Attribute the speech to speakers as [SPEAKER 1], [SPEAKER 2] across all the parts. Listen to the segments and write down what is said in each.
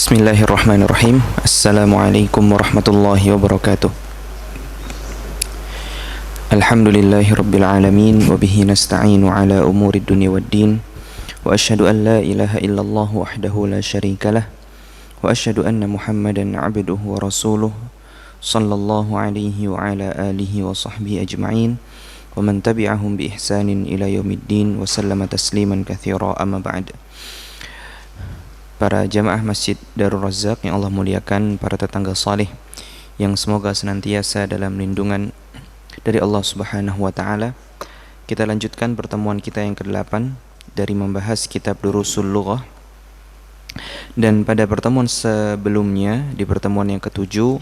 [SPEAKER 1] Bismillahirrahmanirrahim. Assalamualaikum warahmatullahi wabarakatuh. Alhamdulillahirabbil alamin wa bihi nasta'inu ala umurid dunya waddin. Wa asyhadu an la ilaha illallah wahdahu la syarikalah wa asyhadu anna Muhammadan 'abduhu wa rasuluh sallallahu alaihi wa ala alihi wa sahbihi ajma'in wa man tabi'ahum bi ihsanin ila yaumiddin wa sallama tasliman katsira amma ba'd. Para jamaah Masjid Darul Razak yang Allah muliakan, para tetangga saleh yang semoga senantiasa dalam lindungan dari Allah Subhanahu wa taala. Kita lanjutkan pertemuan kita yang ke-8 dari membahas kitab Durusul Lughah. Dan pada pertemuan sebelumnya, di pertemuan yang ke-7,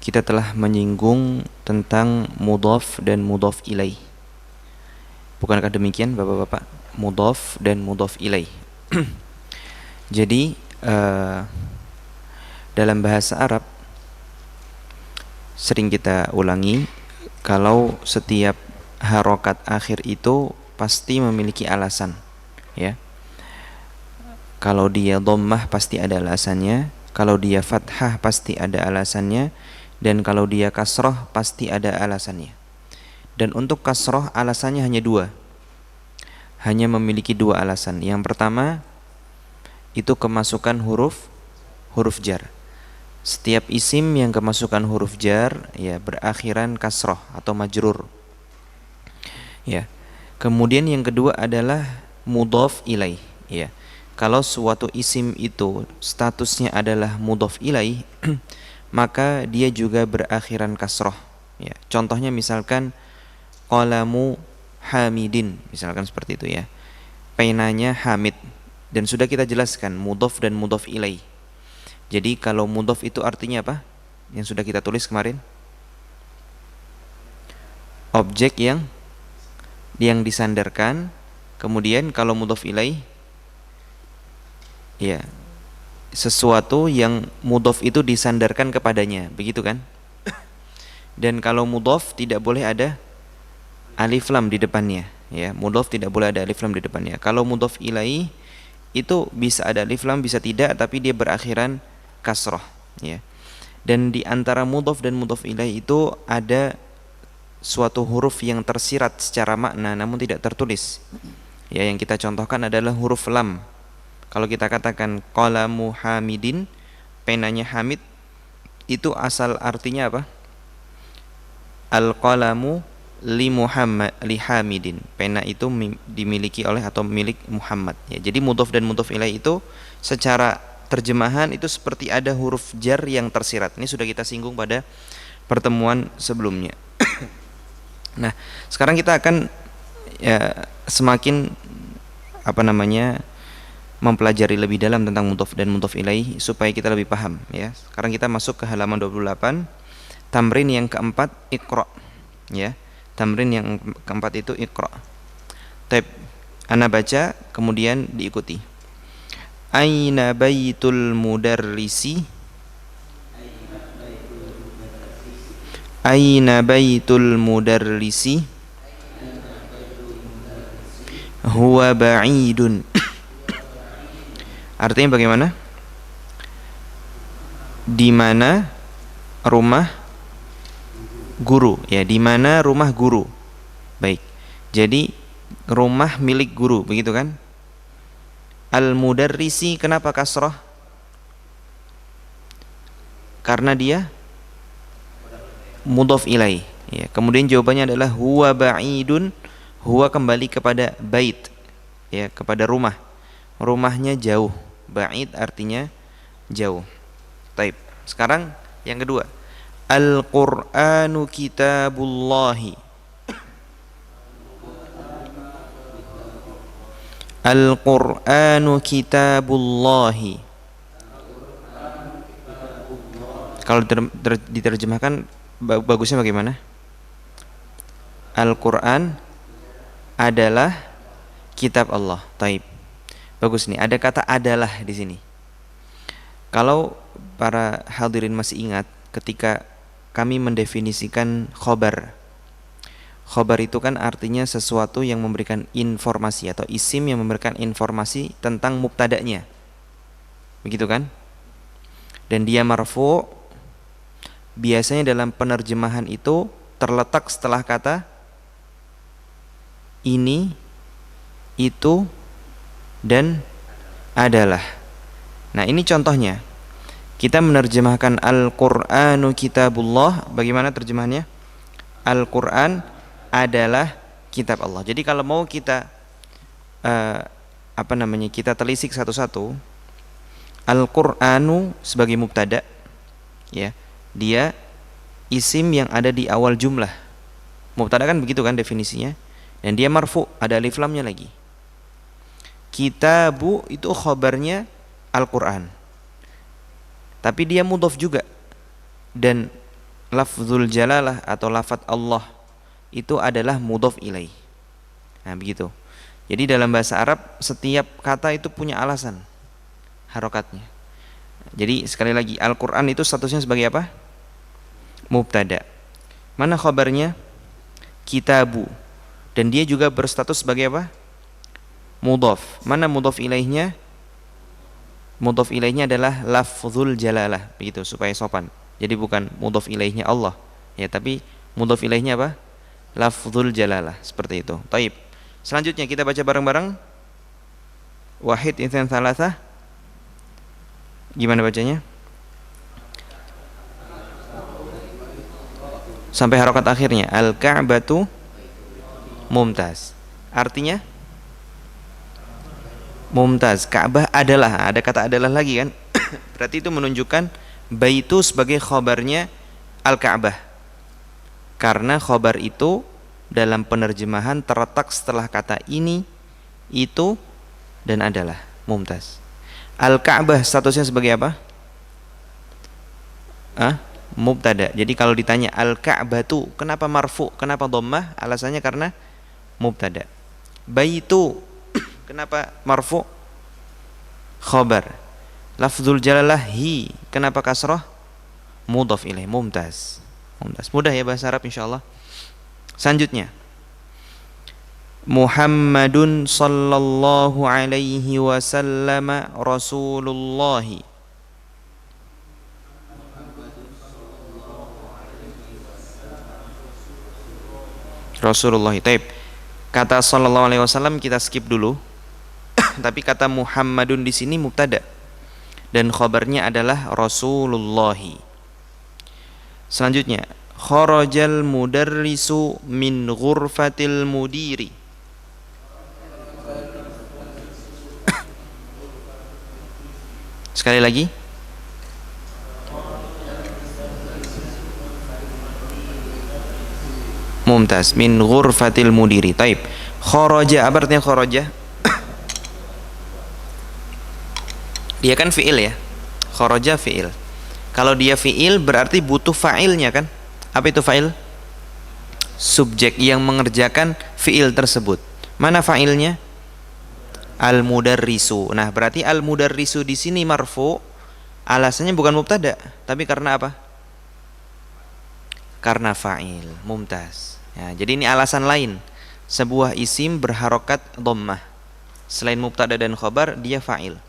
[SPEAKER 1] kita telah menyinggung tentang mudhaf dan mudhaf ilaih. Bukankah demikian Bapak-bapak? Mudhaf dan mudhaf ilaih. Jadi dalam bahasa Arab sering kita ulangi kalau setiap harokat akhir itu pasti memiliki alasan, ya. Kalau dia dhammah pasti ada alasannya, kalau dia fathah pasti ada alasannya, dan kalau dia kasrah pasti ada alasannya. Dan untuk kasrah alasannya hanya dua, hanya memiliki dua alasan. Yang pertama itu kemasukan huruf jar. Setiap isim yang kemasukan huruf jar, ya, berakhiran kasrah atau majrur, ya. Kemudian yang kedua adalah mudhaf ilaih, ya. Kalau suatu isim itu statusnya adalah mudhaf ilaih maka dia juga berakhiran kasrah, ya. Contohnya misalkan qalamu hamidin, misalkan seperti itu, ya. Penanya Hamid. Dan sudah kita jelaskan mudhaf dan mudhaf ilaih. Jadi kalau mudhaf itu artinya apa? Yang sudah kita tulis kemarin. Objek yang disandarkan. Kemudian kalau mudhaf ilaih, ya, sesuatu yang mudhaf itu disandarkan kepadanya, begitu kan? Dan kalau mudhaf tidak boleh ada alif lam di depannya, ya. Mudhaf tidak boleh ada alif lam di depannya. Kalau mudhaf ilaih itu bisa ada alif lam, bisa tidak, tapi dia berakhiran kasrah, ya. Dan di antara mudhaf dan mudhaf ilaih itu ada suatu huruf yang tersirat secara makna namun tidak tertulis, ya. Yang kita contohkan adalah huruf lam. Kalau kita katakan qalamu hamidin, penanya Hamid, itu asal artinya apa? Al-qalamu li Hamidin, pena itu dimiliki oleh atau milik Muhammad, ya. Jadi mudhaf dan mudhaf ilaih itu secara terjemahan itu seperti ada huruf jar yang tersirat. Ini sudah kita singgung pada pertemuan sebelumnya. Nah, sekarang kita akan, ya, semakin mempelajari lebih dalam tentang mudhaf dan mudhaf ilaih supaya kita lebih paham, ya. Sekarang kita masuk ke halaman 28, tamrin yang keempat, Iqra, ya. Tamrin yang keempat itu Iqra. Tab, ana baca kemudian diikuti. Aina baitul mudarrisi? Aina baitul mudarrisi? Huwa ba'idun. Artinya bagaimana? Di mana rumah guru, ya, di mana rumah guru. Baik. Jadi rumah milik guru, begitu kan? Al-mudarrisi, kenapa kasrah? Karena dia mudhaf ilaih, ya. Kemudian jawabannya adalah huwa ba'idun. Huwa kembali kepada bait, ya, kepada rumah. Rumahnya jauh. Ba'id artinya jauh. Taib. Sekarang yang kedua, Al-Qur'anu kitabullahi. Al-Qur'anu kitabullahi. Kalau diterjemahkan bagusnya bagaimana? Al-Qur'an adalah kitab Allah. Taib. Bagus nih, ada kata adalah di sini. Kalau para hadirin masih ingat ketika kami mendefinisikan khobar. Khobar itu kan artinya sesuatu yang memberikan informasi atau isim yang memberikan informasi tentang mubtada'nya. Begitu kan? dan dia marfu, biasanya dalam penerjemahan itu terletak setelah kata ini, itu, dan adalah. Nah, ini contohnya. Kita menerjemahkan Al-Qur'anu kitabullah, bagaimana terjemahannya? Al-Qur'an adalah kitab Allah. Jadi kalau mau kita kita telisik satu-satu, Al-Qur'anu sebagai mubtada, ya. Dia isim yang ada di awal jumlah. Mubtada kan begitu kan definisinya. Dan dia marfu, ada alif lamnya lagi. Kitabu itu khabarnya Al-Qur'an. Tapi dia mudhaf juga. Dan lafzul jalalah atau lafaz Allah itu adalah mudhaf ilaih. Nah, begitu. Jadi dalam bahasa Arab setiap kata itu punya alasan harokatnya. Jadi sekali lagi, Al-Qur'an itu statusnya sebagai apa? Mubtada. Mana khabarnya? Kitabu. Dan dia juga berstatus sebagai apa? Mudhaf. Mana mudhaf ilaihnya? Mudhaf ilaihnya adalah lafzul jalalah, begitu supaya sopan. Jadi bukan mudhaf ilaihnya Allah, ya, tapi mudhaf ilaihnya apa? Lafzul jalalah, seperti itu. Taib. Selanjutnya kita baca bareng-bareng. Wahid, itsnan, tsalatsa. Gimana bacanya? Sampai harokat akhirnya. Al-Ka'batu mumtaz. Artinya mumtaz, Ka'bah adalah, ada kata adalah lagi kan. Berarti itu menunjukkan baitu sebagai khabarnya Al-Ka'bah. Karena khabar itu dalam penerjemahan terletak setelah kata ini, itu, dan adalah, mumtaz. Al-Ka'bah statusnya sebagai apa? Mubtada. Jadi kalau ditanya Al-Ka'batu, kenapa marfu, kenapa dhammah? Alasannya karena mubtada. Baitu, kenapa marfu? Khabar. Lafzul jalalah hi, kenapa kasrah? Mudhaf ilaih, mumtaz. Mumtaz. Mudah ya bahasa Arab insyaallah. Selanjutnya, Muhammadun sallallahu alaihi wasallam Rasulullah. Rasulullah. Taib. Kata sallallahu alaihi wasallam kita skip dulu. Tapi kata Muhammadun di sini mubtada dan khabarnya adalah Rasulullah. Selanjutnya, kharajal mudarrisu min ghurfatil mudiri. Sekali lagi. Mumtaz, min ghurfatil mudiri. Taib. Kharaja, apa artinya kharaja? Dia kan fi'il ya. Kharaja fi'il. Kalau dia fi'il berarti butuh fa'ilnya kan? Apa itu fa'il? Subjek yang mengerjakan fi'il tersebut. Mana fa'ilnya? Al-mudarrisu. Nah, berarti al-mudarrisu di sini marfu. Alasannya bukan mubtada, tapi karena apa? Karena fa'il, mumtaz. Ya, jadi ini alasan lain. Sebuah isim berharokat dhammah. Selain mubtada dan khabar, dia fa'il.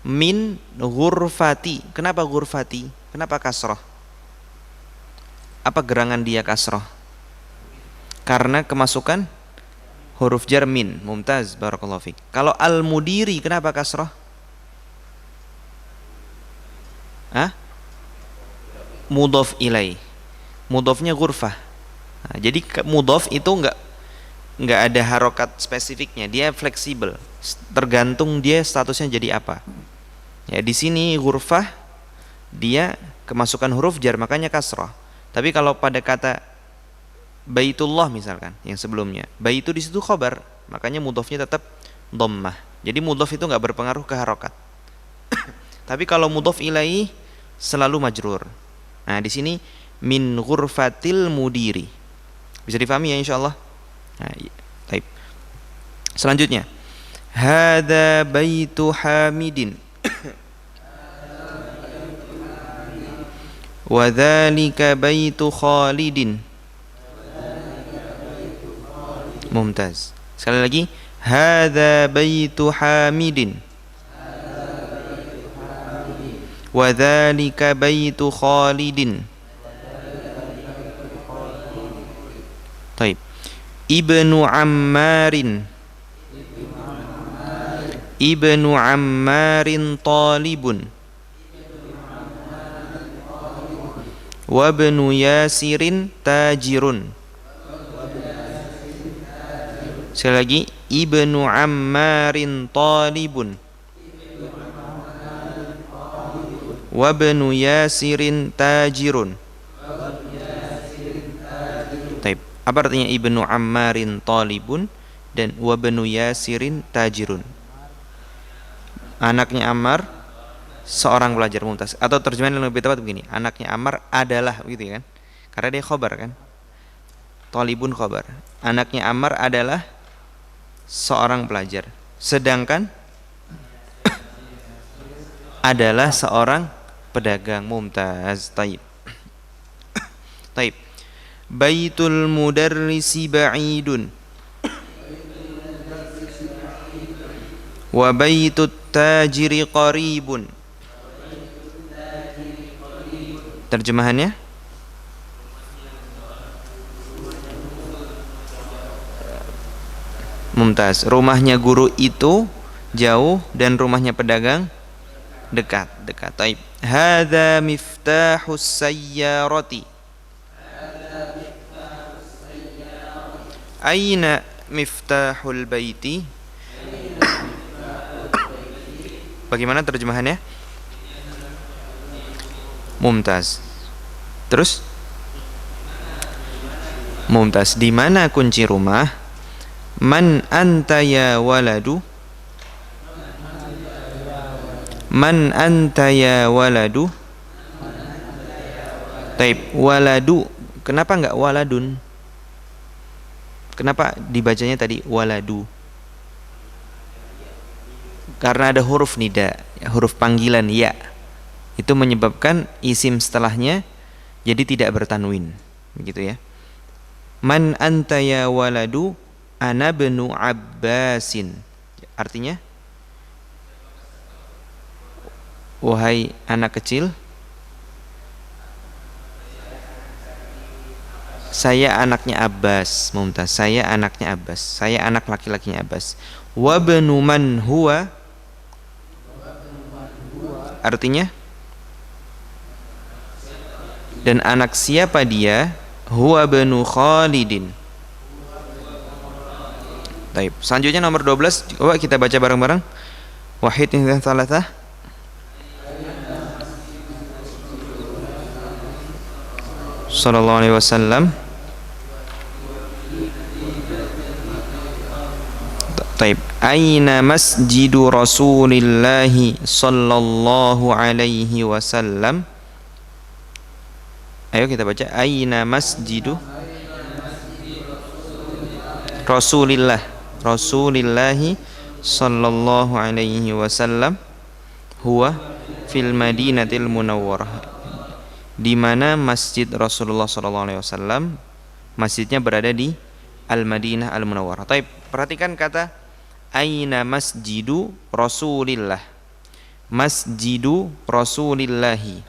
[SPEAKER 1] Min ghurfati. Kenapa ghurfati? Kenapa kasroh? Apa gerangan dia kasroh? Karena kemasukan huruf jar min. Mumtaz, barakallahu fiik. Kalau al-mudiri kenapa kasroh? Mudhaf ilai. Mudhafnya ghurfah. Nah, jadi mudhaf itu enggak ada harokat spesifiknya, dia fleksibel, tergantung dia statusnya jadi apa. Ya, di sini ghurfah dia kemasukan huruf jar makanya kasrah. Tapi kalau pada kata Baitullah misalkan yang sebelumnya, baitu di situ khabar, makanya mudhafnya tetap dhammah. Jadi mudhaf itu enggak berpengaruh ke harokat. Tapi kalau mudhaf ilaihi selalu majrur. Nah, di sini min ghurfatil mudiri. Bisa difahami ya insyaallah. Nah, baik. Selanjutnya, hadza baitu hamidin. Wa dzalika baitu khalidin. Mumtaz. Sekali lagi, hadza baitu hamidin. wa dzalika baitu Khalidin. Taib. Ibnu Ammarin. Ibnu Ammarin talibun. Wa ibnu Yasirin tajirun. Sekali lagi, Ibnu Ammarin talibun. Wa ibnu Yasirin tajirun. Taib. Apa artinya Ibnu Ammarin talibun dan wa ibnu Yasirin tajirun? Anaknya Ammar seorang pelajar mumtaz, atau terjemahan yang lebih tepat begini, anaknya Ammar adalah, begitu kan, karena dia khobar kan, talibun khobar, anaknya Ammar adalah seorang pelajar, sedangkan adalah seorang pedagang. Mumtaz. Taib. Taib. Baitul mudarrisi ba'idun wa baitut tajiri qaribun. Terjemahannya, Mumtaz, rumahnya guru itu jauh dan rumahnya pedagang dekat. Taib. Hadza miftahus sayyarati. Aina miftahul baiti? Bagaimana terjemahannya? Mumtaz. Terus? Mumtaz, di mana kunci rumah? Man anta ya waladu? Man anta ya waladu? Taib. Waladu. Kenapa enggak waladun? Kenapa dibacanya tadi waladu? Karena ada huruf nida, huruf panggilan ya. Itu menyebabkan isim setelahnya jadi tidak bertanwin, begitu ya. Man anta ya waladu? Ana bnu Abbasin. Artinya, wahai anak kecil, saya anaknya Abbas. Mumtaz, saya anaknya Abbas, saya anak laki-lakinya Abbas. Wa bnu man huwa? Artinya, dan anak siapa dia? Huwa bnu Khalidin. Taib. Selanjutnya nomor 12, coba kita baca bareng-bareng. Wahid ihdan thalathah. Sallallahu alaihi wasallam. Taib. Aina masjidu Rasulillahi sallallahu alaihi wasallam. Ayo kita baca. Aina masjidu Rasulillahi sallallahu alaihi wasallam huwa fil Madinatil Munawwarah. Di mana masjid Rasulullah sallallahu alaihi wasallam? Masjidnya berada di Al-Madinah Al-Munawwarah. Taib. Perhatikan kata aina masjidu Rasulillah. Masjidu Rasulillahi.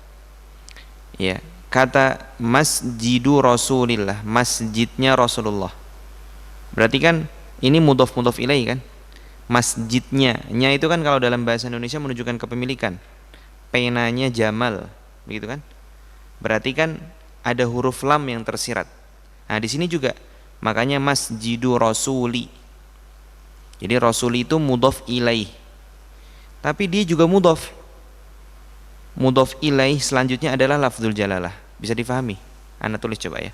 [SPEAKER 1] Ya, kata masjidu Rasulillah, masjidnya Rasulullah. Berarti kan ini mudhof ilaih kan? Masjidnya, nya itu kan kalau dalam bahasa Indonesia menunjukkan kepemilikan. Penanya Jamal, begitu kan? Berarti kan ada huruf lam yang tersirat. Nah, di sini juga makanya masjidu Rasuli. Jadi Rasuli itu mudhof ilaih. Tapi dia juga mudhof. Mudhof ilaih selanjutnya adalah lafdzul jalalah. Bisa difahami? Anda tulis coba ya.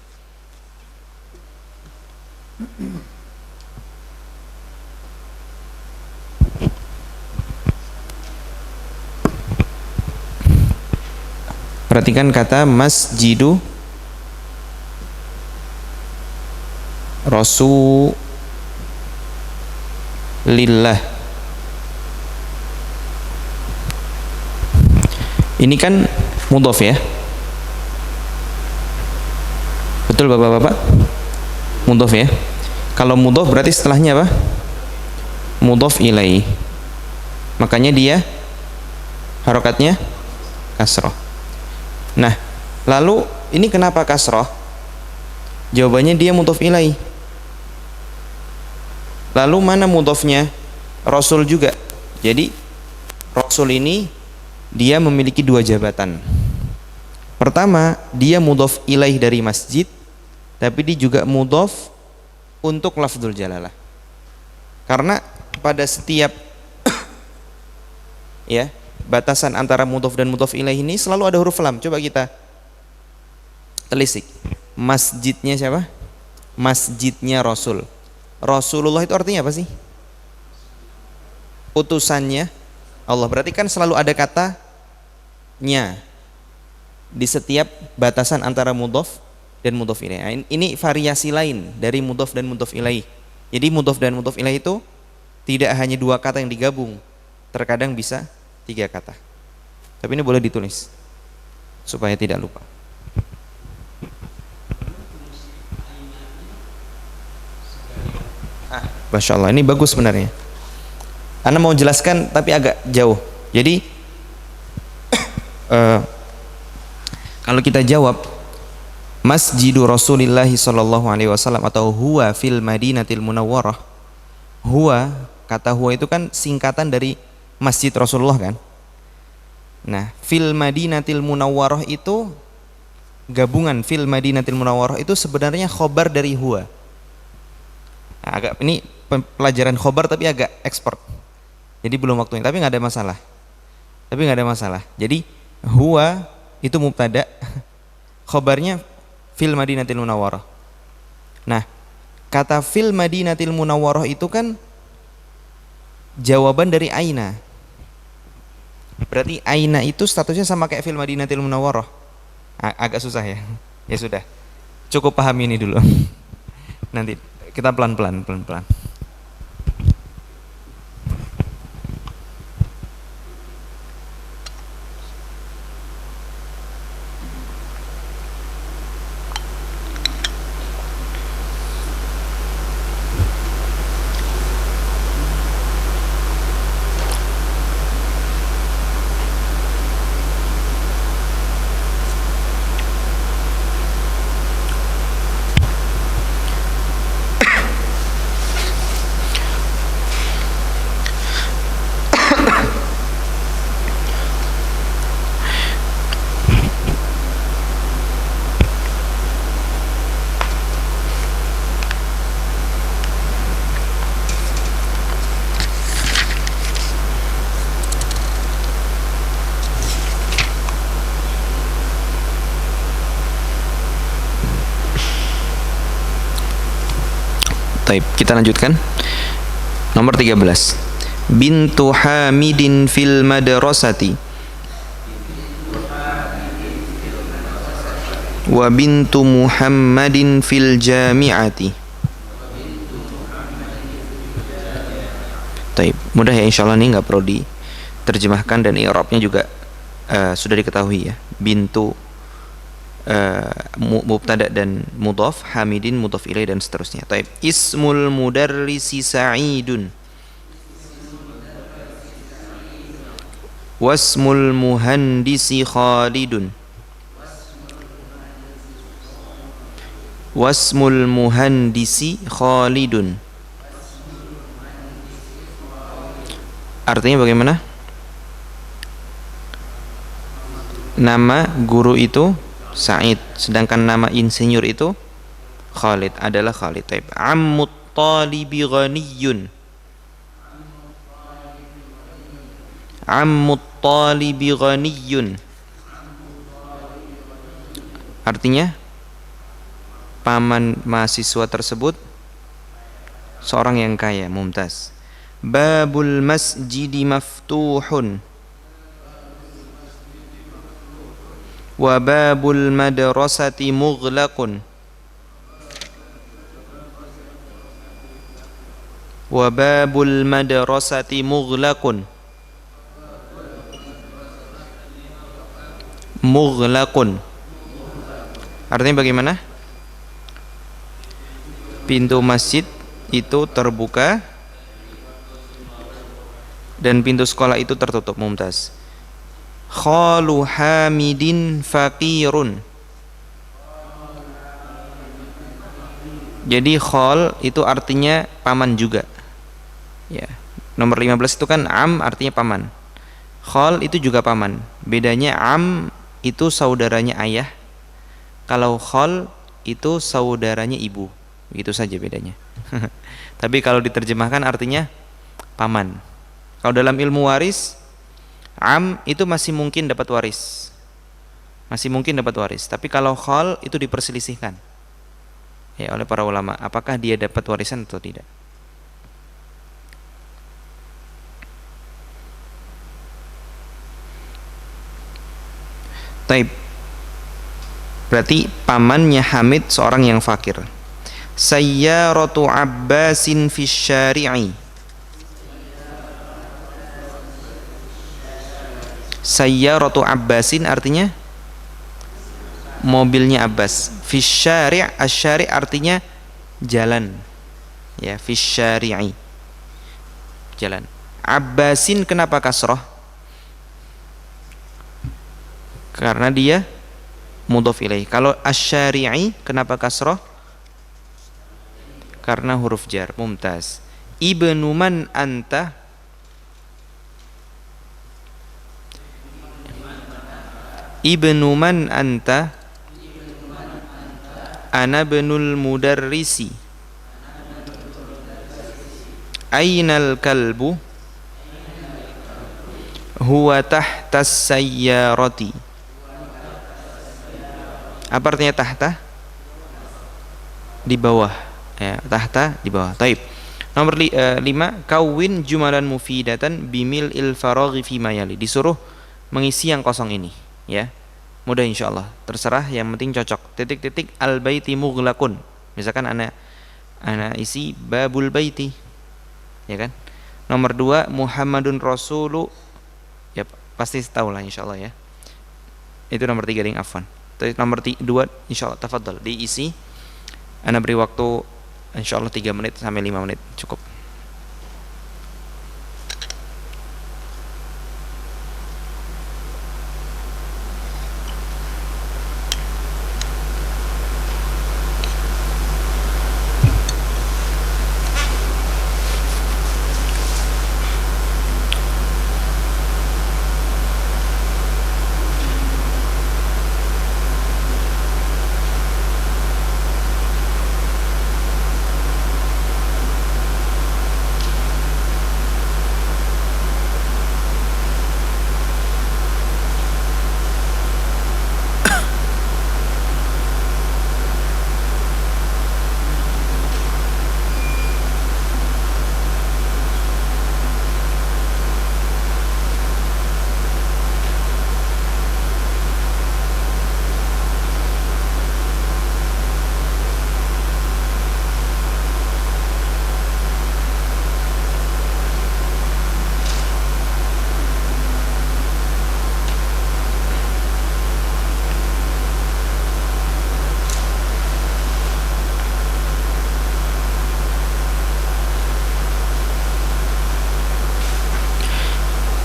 [SPEAKER 1] Perhatikan kata masjidu Rasulillah. Ini kan mudhof ya. Betul Bapak-bapak? Mudhof ya. Kalau mudhof berarti setelahnya apa? Mudhof ilaih. Makanya dia harokatnya kasroh. Nah, lalu ini kenapa kasroh? Jawabannya dia mudhof ilaih. Lalu mana mudhofnya? Rasul juga. Jadi Rasul ini dia memiliki dua jabatan. Pertama, dia mudhof ilaih dari masjid, tapi dia juga mudhof untuk lafdzul jalalah. Karena pada setiap ya, batasan antara mudhof dan mudhof ilaih ini selalu ada huruf lam. Coba kita telisik. Masjidnya siapa? Masjidnya Rasul. Rasulullah itu artinya apa sih? Utusannya Allah. Berarti kan selalu ada katanya di setiap batasan antara mudhof dan mudhof ilaih. Nah, ini variasi lain dari mudhof dan mudhof ilaih. Jadi mudhof dan mudhof ilaih itu tidak hanya dua kata yang digabung, terkadang bisa tiga kata. Tapi ini boleh ditulis supaya tidak lupa. Masya Allah, ini bagus sebenarnya. Anda mau jelaskan tapi agak jauh. Jadi kalau kita jawab Masjidu Rasulillah sallallahu alaihi wasallam atau huwa fil Madinatil Munawwarah. Huwa, kata huwa itu kan singkatan dari Masjid Rasulullah kan? Nah, fil Madinatil Munawwarah itu gabungan fil Madinatil Munawwarah itu sebenarnya khobar dari huwa. Nah, agak ini pelajaran khobar tapi agak ekspor. Jadi belum waktunya, tapi nggak ada masalah. Jadi huwa itu mubtada, khobarnya fil Madinatil Munawwarah. Nah, kata fil Madinatil Munawwarah itu kan jawaban dari aina. Berarti aina itu statusnya sama kayak fil Madinatil Munawwarah. Agak susah ya. Ya sudah. Cukup paham ini dulu. Nanti kita pelan-pelan. Taib, kita lanjutkan. Nomor 13. Bintu Hamidin fil madrasati wa bintu Muhammadin fil jami'ati. Taib, mudah ya insyaallah, ini nggak perlu diterjemahkan dan i'rabnya juga sudah diketahui ya. Bintu mubtada dan mudhaf, Hamidin mudhaf ilaih dan seterusnya. Taib. Ismul mudarrisi Sa'idun wasmul muhandisi Khalidun wasmul muhandisi Khalidun. Artinya bagaimana? Nama guru itu Sa'id, sedangkan nama insinyur itu Khalid, adalah Khalid. Taib. Ammut talibi ghaniyun. Ammut talibi ghaniyun. Artinya paman mahasiswa tersebut seorang yang kaya. Mumtaz. Babul masjidi maftuhun wa babul madrasati mughlaqun wa babul madrasati mughlaqun. Mughlaqun artinya bagaimana? Pintu masjid itu terbuka dan pintu sekolah itu tertutup. Mumtaz. Khalu Hamidin faqirun. Jadi khal itu artinya paman juga. Ya. Nomor 15 itu kan am artinya paman. Khal itu juga paman. Bedanya am itu saudaranya ayah. Kalau khal itu saudaranya ibu. Begitu saja bedanya. Tapi kalau diterjemahkan artinya paman. Kalau dalam ilmu waris, am itu masih mungkin dapat waris. Masih mungkin dapat waris. Tapi kalau khal itu diperselisihkan ya oleh para ulama, apakah dia dapat warisan atau tidak. Taib. Berarti pamannya Hamid seorang yang fakir. Sayyaratu Abbasin fi syari'i. Sayyaratu Abbasin artinya mobilnya Abbas. Fi syari', asy-syari' artinya jalan. Ya, fi syari'i. Jalan. Abbasin kenapa kasrah? Karena dia mudhaf ilaih. Kalau asy-syari'i kenapa kasrah? Karena huruf jar. Mumtaz. Ibnu man anta? Ibnu man anta? Ana ibnul mudarrisi. Ainal kalbu? Huwa tahtas sayyarati. Apa artinya tahta? Di bawah. Ya, tahta di bawah. Taib. Nomor 5, kawin jumalan mufidatan bimil il faraghi fi mayali. Disuruh mengisi yang kosong ini, ya. Mudah insyaallah. Terserah, yang penting cocok. Titik-titik al baiti mughlaqun. Misalkan ana isi babul baiti. Ya kan? Nomor 2, Muhammadun Rasulu. Ya, pasti tahu lah insyaallah ya. Itu nomor 3 ding afwan. Nomor 2 insyaallah tafadhal diisi. Ana beri waktu insyaallah 3 menit sampai 5 menit cukup.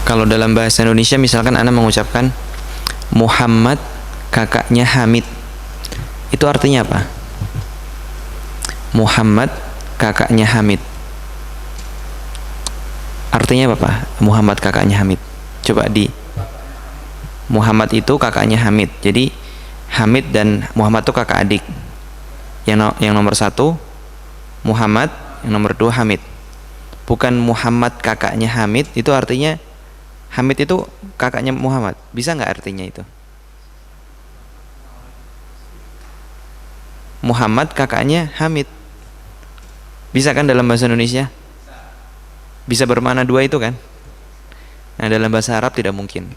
[SPEAKER 1] Kalau dalam bahasa Indonesia misalkan Anda mengucapkan Muhammad kakaknya Hamid, itu artinya apa? Muhammad kakaknya Hamid, artinya apa Pak? Muhammad kakaknya Hamid. Coba di Muhammad itu kakaknya Hamid. Jadi Hamid dan Muhammad itu kakak adik. Yang nomor 1 Muhammad, yang nomor 2 Hamid. Bukan Muhammad kakaknya Hamid, itu artinya Hamid itu kakaknya Muhammad. Bisa nggak artinya itu? Muhammad kakaknya Hamid. Bisa kan dalam bahasa Indonesia? Bisa bermakna dua itu kan? Nah, dalam bahasa Arab tidak mungkin.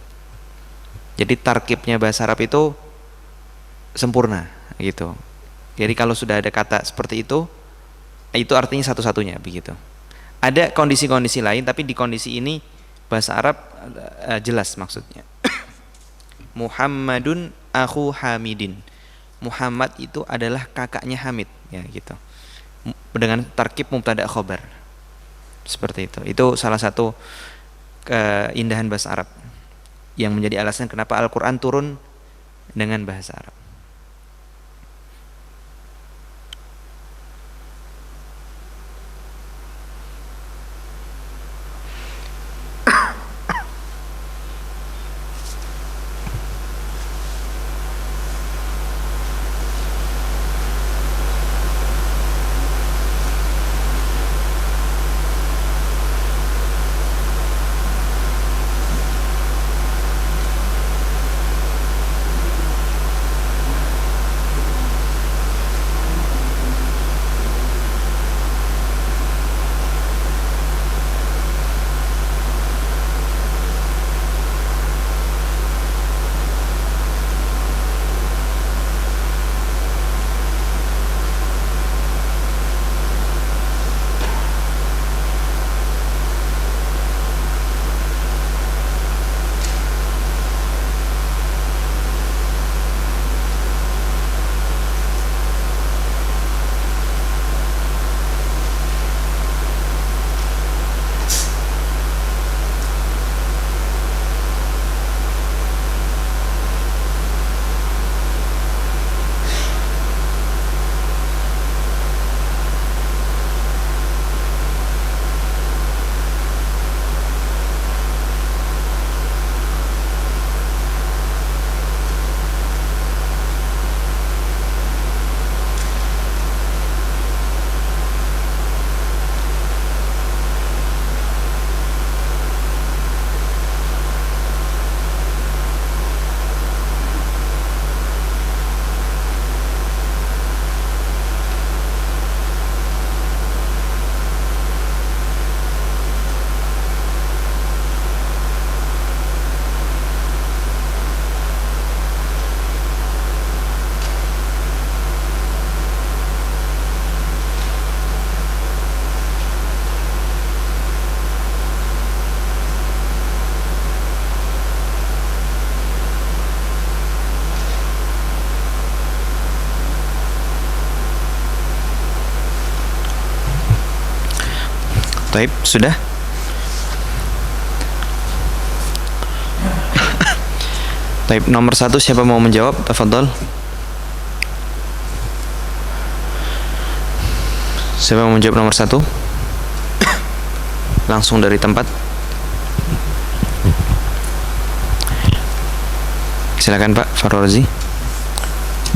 [SPEAKER 1] Jadi tarkibnya bahasa Arab itu sempurna gitu. Jadi kalau sudah ada kata seperti itu artinya satu-satunya begitu. Ada kondisi-kondisi lain, tapi di kondisi ini bahasa Arab jelas maksudnya. Muhammadun akhu Hamidin. Muhammad itu adalah kakaknya Hamid, ya gitu. Dengan tarkib mubtada khobar. Seperti itu. Itu salah satu keindahan bahasa Arab. yang menjadi alasan kenapa Al-Quran turun dengan bahasa Arab. Taib, sudah? Taib, nomor 1 siapa mau menjawab? Tafadhol. Siapa mau menjawab nomor 1? Langsung dari tempat. Silakan Pak Farrozi.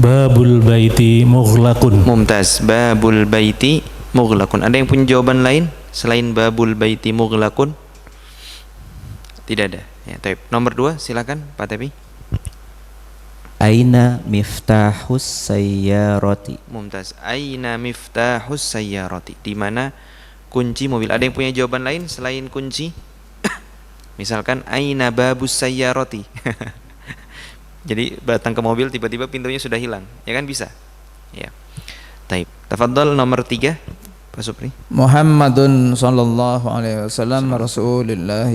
[SPEAKER 2] Babul baiti mughlaqun.
[SPEAKER 1] Mumtaz. Babul baiti mughlaqun. Ada yang punya jawaban lain selain babul baiti mughlaqun? Tidak ada. Ya, taib. Nomor 2 silakan Pak Tepi.
[SPEAKER 3] Aina miftahus sayyarati.
[SPEAKER 1] Mumtaz. Aina miftahus sayyarati. Di mana kunci mobil? Ada yang punya jawaban lain selain kunci? Misalkan aina babus sayyarati. Jadi datang ke mobil tiba-tiba pintunya sudah hilang. Ya kan bisa? Ya. Taib. Tafadhol nomor 3 Pak Supri.
[SPEAKER 4] Muhammadun sallallahu alaihi wasallam Rasulullah.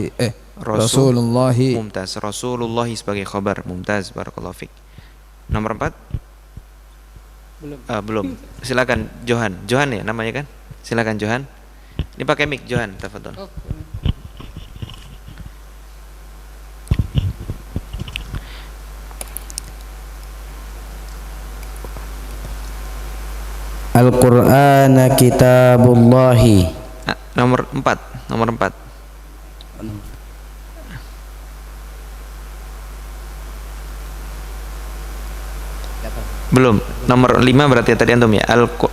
[SPEAKER 1] Mumtaz. Rasulullah sebagai khabar. Mumtaz. Barakallahu fiik. Nomor 4? Belum. Silakan Johan. Johan ya namanya kan? Silakan Johan. Ini pakai mic Johan, tafadhol.
[SPEAKER 3] Al-Qur'an kitabullahi.
[SPEAKER 1] Nomor 4. Belum. Nomor 5 berarti tadi antum ya.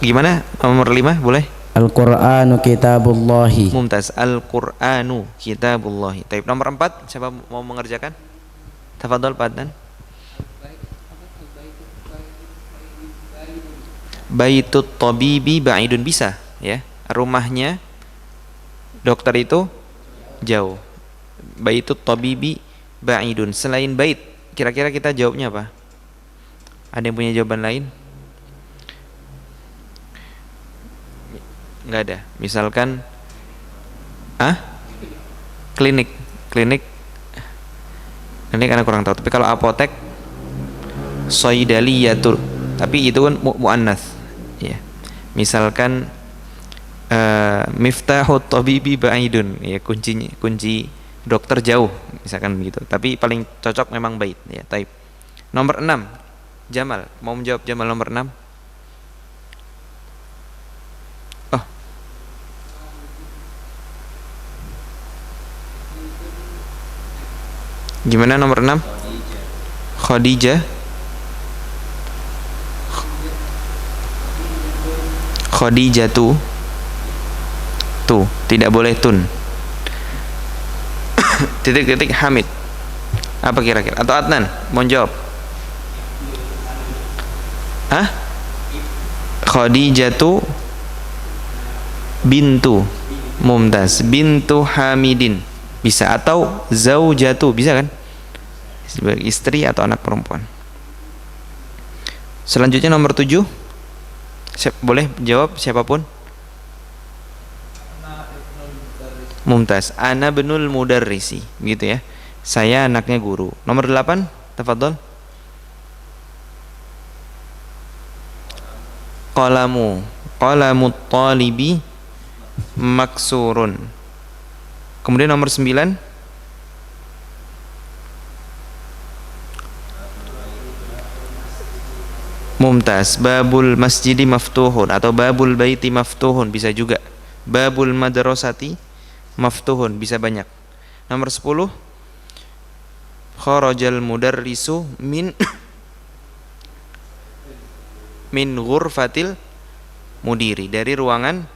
[SPEAKER 1] Gimana? Nomor 5 boleh?
[SPEAKER 3] Al-Qur'anu kitabullahi.
[SPEAKER 1] Mumtaz. Al-Qur'anu kitabullahi. Taib. Nomor 4 siapa mau mengerjakan? Tafadhol Pak Adnan. Baitut tabibi ba'idun, bisa ya. Rumahnya dokter itu jauh. Baitut tabibi ba'idun. Selain bait, kira-kira kita jawabnya apa? Ada yang punya jawaban lain? Enggak ada. Misalkan klinik karena kurang tahu. Tapi kalau apotek soidaliyatul, tapi itu kan muannats ya. Misalkan miftahut tabibi ba'idun ya, kunci dokter jauh misalkan begitu, tapi paling cocok memang bait ya. Taib. Nomor 6, Jamal mau menjawab. Jamal nomor 6. Oh, gimana nomor 6? Khadijah. Khadijatu. Tuh, tidak boleh tun. Titik-titik Hamid. Apa kira-kira? Atau Adnan mau jawab? Hah? Khadijatu bintu Mumtaz bintu Hamidin. Bisa, atau zaujatu, bisa kan? Sebagai istri atau anak perempuan. Selanjutnya nomor 7. Boleh jawab siapapun. Mumtaz. Ana benul mudarrisi, gitu ya. Saya anaknya guru. Nomor 8, tafadhol. Qalamut talibi maksurun. Kemudian nomor 9, Mumtaz. Babul masjidi maftuhun atau babul baiti maftuhun, bisa juga. Babul madrasati maftuhun, bisa banyak. Nomor 10, kharajal mudarrisu min ghurfatil mudiri, dari ruangan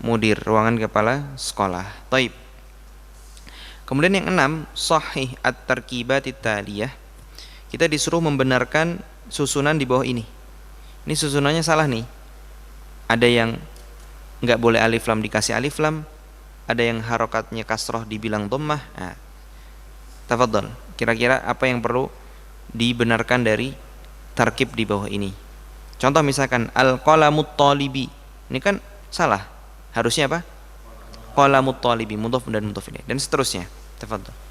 [SPEAKER 1] mudir, ruangan kepala sekolah. Taib. Kemudian yang 6, sahih at-tarkibat taliyah. Kita disuruh membenarkan susunan di bawah ini. Ini susunannya salah nih. Ada yang nggak boleh alif lam dikasih alif lam, ada yang harokatnya kasroh dibilang dhammah. Nah, tafadhol. Kira-kira apa yang perlu dibenarkan dari tarkib di bawah ini? Contoh misalkan al-qalamut talibi. Ini kan salah. Harusnya apa? Qalamut talibi, mudhaf dan mudhaf ilaih, dan seterusnya. Tafadhol.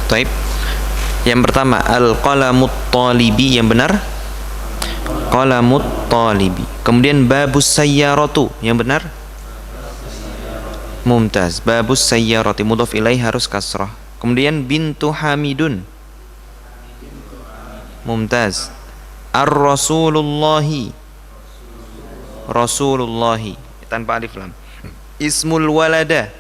[SPEAKER 1] Taib. Yang pertama, al-qalamut talibi, yang benar qalamut talibi. Kemudian babus sayyaratu, yang benar Mumtaz. Babus sayyarati, mudhaf ilaih harus kasrah. Kemudian bintu Hamidun, Mumtaz. Ar-rasulullahi, rasulullahi tanpa alif lam. Ismul walada,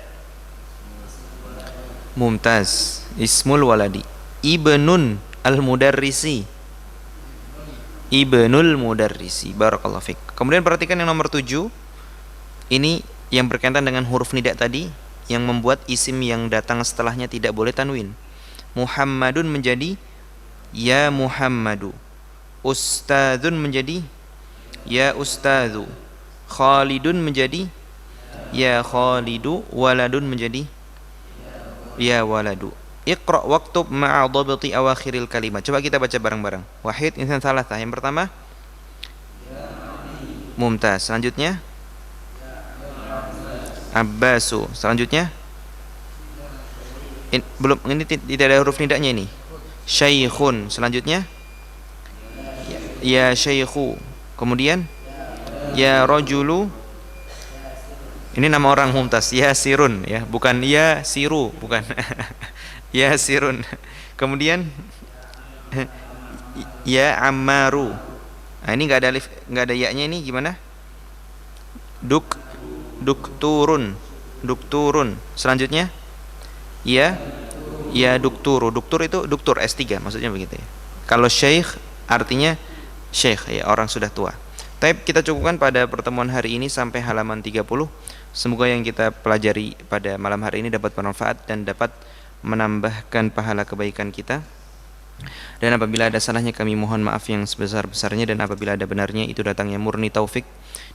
[SPEAKER 1] Mumtaz. Ismul waladi. Ibnun al-mudarrisi, ibnul mudarrisi. Barakallahu fiik. Kemudian perhatikan yang nomor 7. Ini yang berkaitan dengan huruf nida tadi, yang membuat isim yang datang setelahnya tidak boleh tanwin. Muhammadun menjadi ya Muhammadu. Ustadzun menjadi ya Ustadzu. Khalidun menjadi ya Khalidu. Waladun menjadi ya waladu. Iqra waktub ma'a dhabti awakhiril kalimat. Coba kita baca bareng-bareng. Wahid, insan salatah. Yang pertama Mumtaz. Selanjutnya Abbasu. Selanjutnya belum, ini tidak ada huruf nidanya ini. Syaikhun. Selanjutnya ya syaikhu. Kemudian ya rajulu. Ini nama orang mumtaz, Yasirun ya, bukan Yasiru, bukan. Yasirun. Kemudian ya Ammaru. Nah, ini enggak ada alif, enggak ada ya-nya, ini gimana? Dukturun. Dukturun. Selanjutnya ya dukturu. Duktur itu doktor S3 maksudnya begitu ya. Kalau syekh artinya syekh ya, orang sudah tua. Tapi kita cukupkan pada pertemuan hari ini sampai halaman 30. Semoga yang kita pelajari pada malam hari ini dapat bermanfaat dan dapat menambahkan pahala kebaikan kita. Dan apabila ada salahnya kami mohon maaf yang sebesar-besarnya, dan apabila ada benarnya itu datangnya murni taufik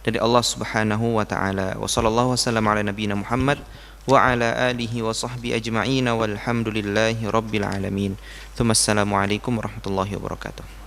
[SPEAKER 1] dari Allah Subhanahu wa taala. Wa sallallahu wasallam ala nabiyyina Muhammad wa ala alihi wa sahbihi ajma'in walhamdulillahi rabbil alamin. Assalamualaikum warahmatullahi wabarakatuh.